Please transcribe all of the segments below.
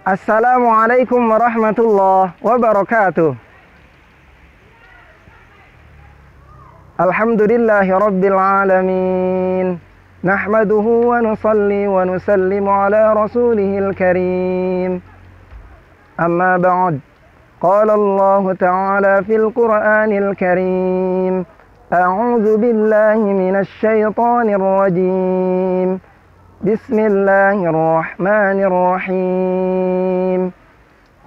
Assalamualaikum warahmatullahi wabarakatuh. Alhamdulillahi rabbil alamin. Nahmaduhu wa nusalli wa nusallimu ala rasulihil karim. Amma ba'd. Qala Allah ta'ala fil Qur'anil karim. A'udzu billahi minasy syaithanir rajim. Bismillahirrahmanirrahim.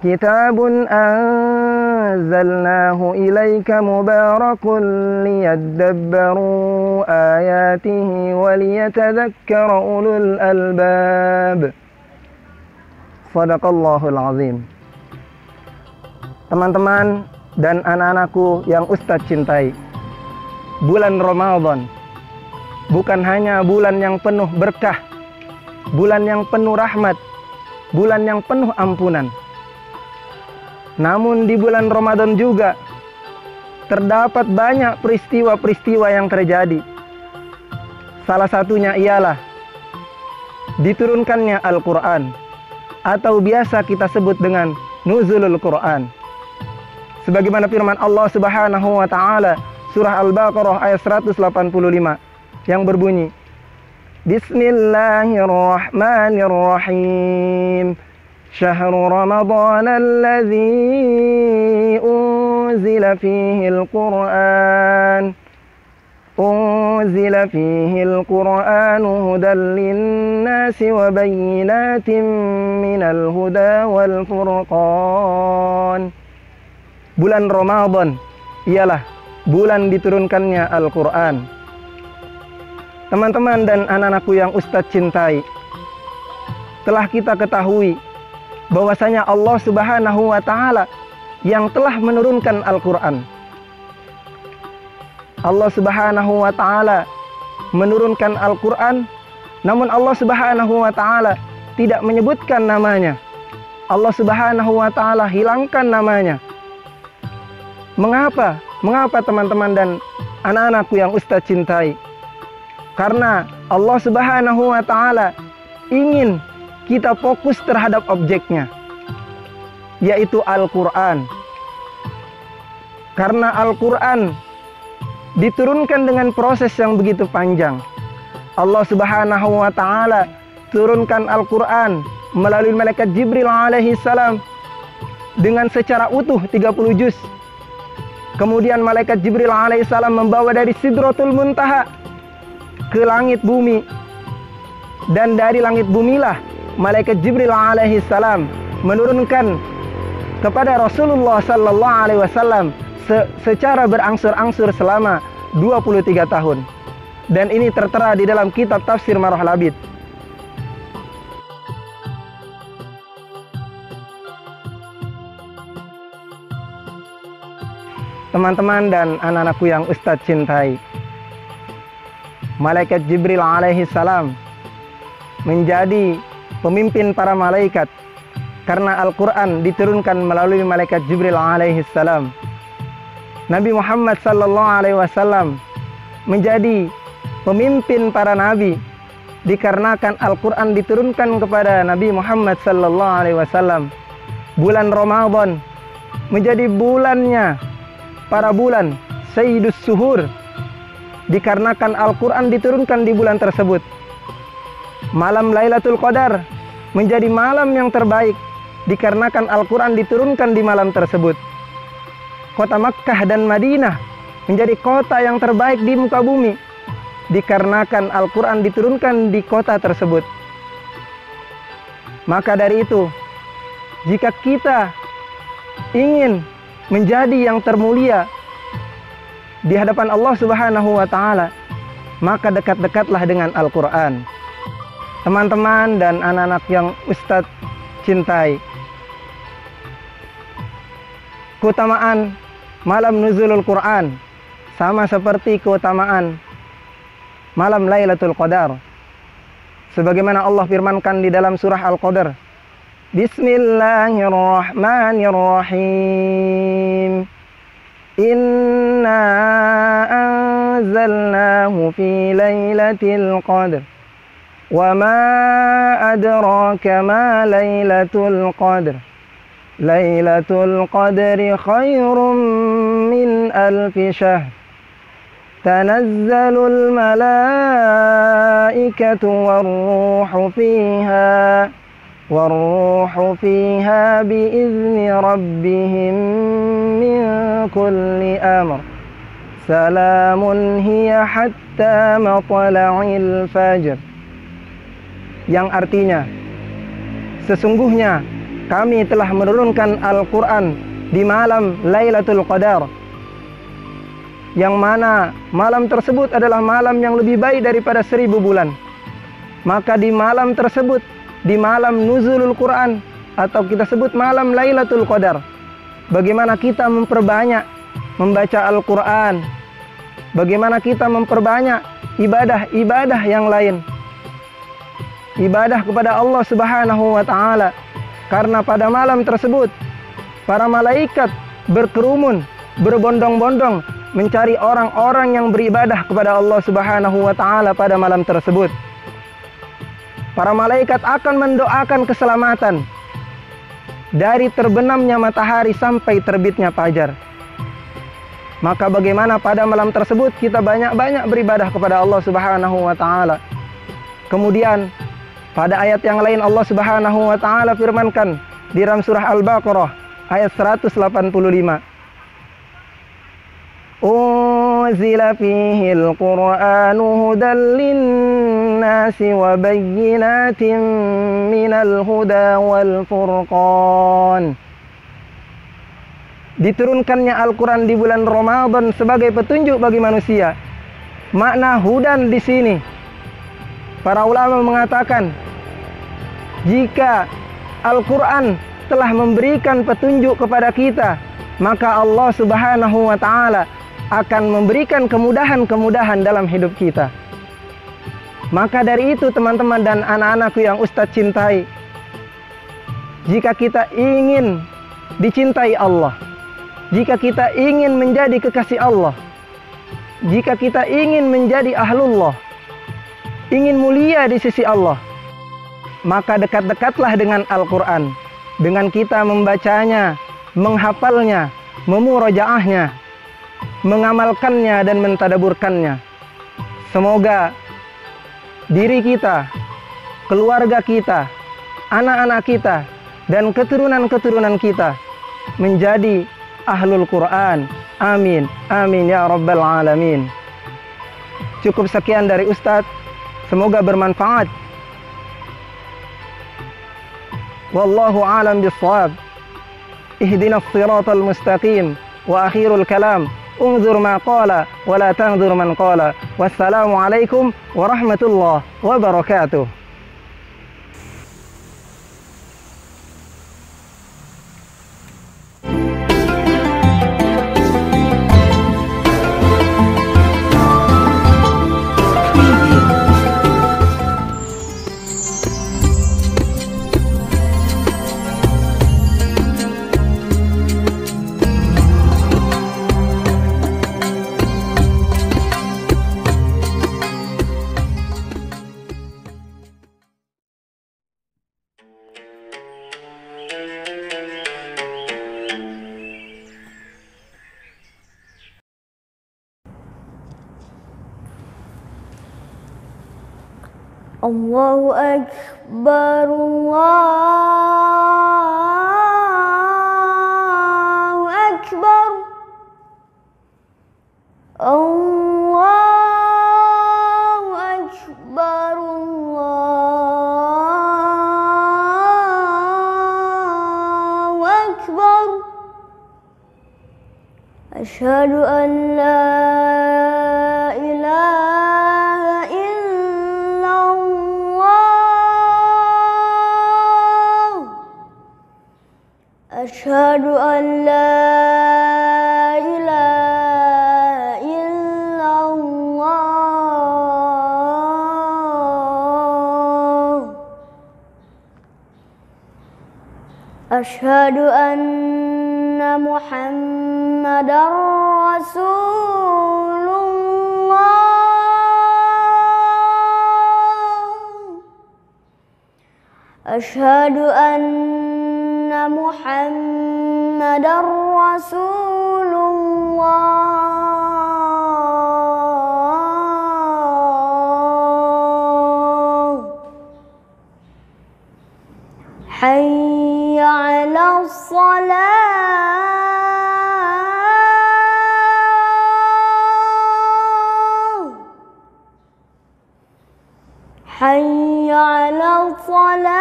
Kitabun anzalnahu ilaika mubarakun liyadabbaru ayatihi waliyatadhakkara ulul albab. Shadaqallahul azim. Teman-teman dan anak-anakku yang Ustadz cintai, bulan Ramadan bukan hanya bulan yang penuh berkah, bulan yang penuh rahmat, bulan yang penuh ampunan. Namun di bulan Ramadan juga terdapat banyak peristiwa-peristiwa yang terjadi. Salah satunya ialah diturunkannya Al-Quran, atau biasa kita sebut dengan nuzulul Quran. Sebagaimana firman Allah Subhanahu wa taala surah Al-Baqarah ayat 185 yang berbunyi, Bismillahirrahmanirrahim. Syahrul Ramadan alladzi unzila fihi al-Qur'an. Unzila fihi al-Qur'an hudan lin-nasi wa bayyinatin minal huda wal furqan. Bulan Ramadan ialah bulan diturunkannya Al-Quran. Teman-teman dan anak-anakku yang Ustadz cintai, telah kita ketahui bahwasanya Allah Subhanahu wa taala yang telah menurunkan Al-Quran. Allah Subhanahu wa taala menurunkan Al-Quran, namun Allah Subhanahu wa taala tidak menyebutkan namanya. Allah Subhanahu wa taala hilangkan namanya. Mengapa? Mengapa teman-teman dan anak-anakku yang Ustadz cintai? Karena Allah Subhanahu wa taala ingin kita fokus terhadap objeknya, yaitu Al-Quran. Karena Al-Quran diturunkan dengan proses yang begitu panjang. Allah Subhanahu wa taala turunkan Al-Quran melalui malaikat Jibril alaihi salam dengan secara utuh 30 juz. Kemudian malaikat Jibril alaihi salam membawa dari Sidratul Muntaha ke langit bumi, dan dari langit bumilah malaikat Jibril alaihi salam menurunkan kepada Rasulullah sallallahu alaihi wasallam secara berangsur-angsur selama 23 tahun. Dan ini tertera di dalam kitab tafsir Marah Labid. Teman-teman dan anak-anakku yang Ustadz cintai, malaikat Jibril alaihi salam menjadi pemimpin para malaikat karena Al-Quran diturunkan melalui malaikat Jibril alaihi salam. Nabi Muhammad sallallahu alaihi wasallam menjadi pemimpin para nabi dikarenakan Al-Quran diturunkan kepada Nabi Muhammad sallallahu alaihi wasallam. Bulan Ramadan menjadi bulannya para bulan, Sayyidus Suhur, dikarenakan Al-Quran diturunkan di bulan tersebut. Malam Lailatul Qadar menjadi malam yang terbaik dikarenakan Al-Quran diturunkan di malam tersebut. Kota Makkah dan Madinah menjadi kota yang terbaik di muka bumi dikarenakan Al-Quran diturunkan di kota tersebut. Maka dari itu, jika kita ingin menjadi yang termulia di hadapan Allah Subhanahu wa taala, maka dekat-dekatlah dengan Al-Quran. Teman-teman dan anak-anak yang Ustadz cintai, keutamaan malam nuzulul Quran sama seperti keutamaan malam Lailatul Qadar. Sebagaimana Allah firmankan di dalam surah Al-Qadar, Bismillahirrahmanirrahim. Inna anzalnahu fi lailatul qadr Wa ma adraka ma Lailatul Qadr. Lailatul Qadri khairum min alfi syahr. Tanazzalul malaikatu warruhu fiha. Warruhu fiha biizni rabbihim min kulli amr. Salamun hiya hatta matla'il fajr. Yang artinya, sesungguhnya kami telah menurunkan Al-Quran di malam Lailatul Qadar, yang mana malam tersebut adalah malam yang lebih baik daripada 1000 bulan. Maka di malam tersebut, di malam nuzulul Quran, atau kita sebut malam Lailatul Qadar, bagaimana kita memperbanyak membaca Al-Quran, bagaimana kita memperbanyak ibadah-ibadah yang lain, ibadah kepada Allah Subhanahu wa Ta'ala. Karena pada malam tersebut para malaikat berkerumun, berbondong-bondong mencari orang-orang yang beribadah kepada Allah Subhanahu wa Ta'ala pada malam tersebut. Para malaikat akan mendoakan keselamatan dari terbenamnya matahari sampai terbitnya fajar. Maka bagaimana pada malam tersebut kita banyak-banyak beribadah kepada Allah Subhanahu wa Ta'ala. Kemudian pada ayat yang lain Allah Subhanahu wa Ta'ala firmankan di dalam surah Al-Baqarah ayat 185. Unzila fihi al-Qur'anu hudan lin-nasi wa bayyinatin minal huda wal furqan. Diturunkannya Al-Quran di bulan Ramadan sebagai petunjuk bagi manusia. Makna hudan di sini, para ulama mengatakan, jika Al-Quran telah memberikan petunjuk kepada kita, maka Allah Subhanahu wa Ta'ala akan memberikan kemudahan-kemudahan dalam hidup kita. Maka dari itu teman-teman dan anak-anakku yang Ustadz cintai, jika kita ingin dicintai Allah, jika kita ingin menjadi kekasih Allah, jika kita ingin menjadi ahlullah, ingin mulia di sisi Allah, maka dekat-dekatlah dengan Al-Quran. Dengan kita membacanya, menghafalnya, memurojaahnya, mengamalkannya dan mentadaburkannya. Semoga diri kita, keluarga kita, anak-anak kita, dan keturunan-keturunan kita menjadi ahlul Quran. Amin. Amin ya rabbal alamin. Cukup sekian dari Ustadz. Semoga bermanfaat. Wallahu a'lam bissawab. Ihdinas siratal mustaqim. Wa akhirul kalam, unzur ma qala wa la tanzur man qala. Wassalamu alaikum warahmatullahi wabarakatuh. Allahu Akbar, Allahu Akbar, Allahu Akbar, Allahu Akbar. Asyhadu an la ilaha illallah. Asyhadu an la ilaha illallah. Asyhadu anna Muhammadar Rasulullah. أشهد أن محمدا رسول الله حي على الصلاة حي على الصلاة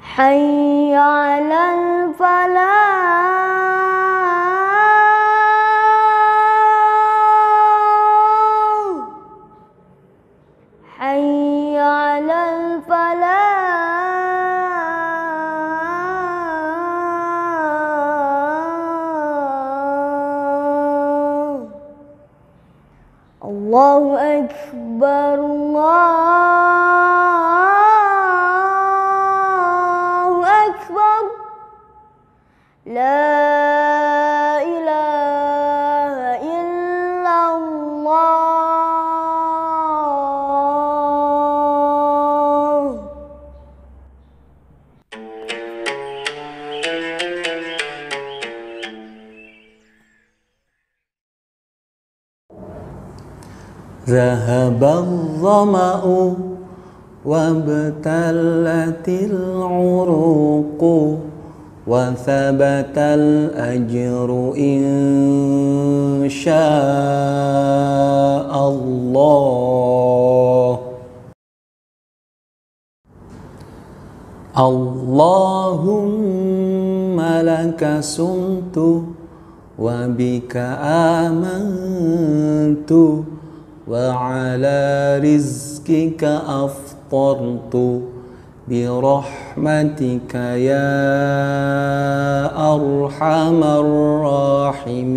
حي على الفلاح حي على الفلاح الله أكبر الله أكبر لا إله إلا الله ذهب الظمأ وابتلت العروق وثبت الأجر إن شاء الله اللهم لك صمت وبك آمنت وعلى رزقك أفطرت برحمتك يا أرحم الراحمين